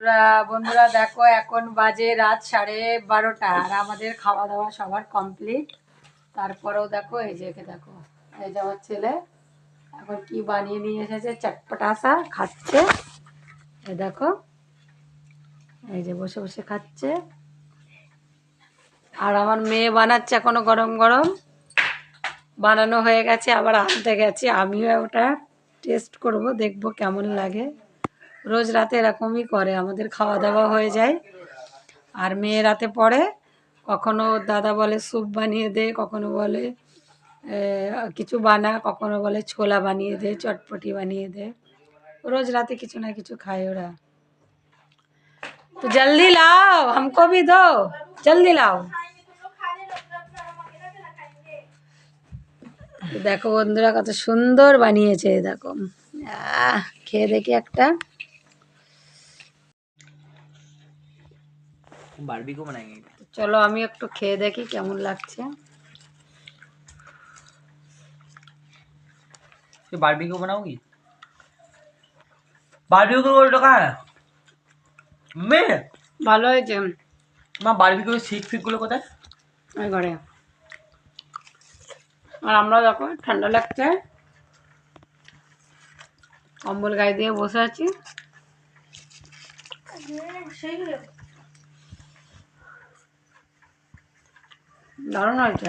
বন্ধুরা দেখো এখন বাজে রাত 12:30 আর আমাদের খাওয়া দাওয়া সবার কমপ্লিট। তারপরেও দেখো এই যে দেখো, এই যে আমার ছেলে এখন কি বানিয়ে নিয়ে এসেছে, চটপটাসা খাচ্ছে। এই দেখো, এই যে বসে বসে খাচ্ছে। আর আমার মেয়ে বানাচ্ছে এখনো গরম গরম, বানানো হয়ে গেছে, আবার আনতে গেছে। আমিও ওটা টেস্ট করব, দেখবো কেমন লাগে। রোজ রাতে এরকমই করে, আমাদের খাওয়া দাওয়া হয়ে যায় আর মেয়ে রাতে পড়ে। কখনো দাদা বলে স্যুপ বানিয়ে দে, কখনো বলে কিছু বানা, কখনো বলে ছোলা বানিয়ে দে, চটপটি বানিয়ে দে। রোজ রাতে কিছু না কিছু খায় ওরা। তো জলদি লাও, हमको भी दो, জলদি লাও। দেখো বন্ধুরা কত সুন্দর বানিয়েছে, দেখো। খেয়ে দেখি একটা। बारबेक्यू बनाएंगे। চলো আমি একটু খেয়ে দেখি কেমন লাগছে। तो बारबेक्यू बनाओगी? बारबेक्यू कहाँ है? मैं ভালো হয়েছে। মা বারবিকিউ শিক ফিক গুলো কোথায়? ওই ঘরে। আর আমরা দেখো ঠান্ডা লাগছে, কম্বল গায়ে দিয়ে বসে আছি। দারুণ হয়েছে।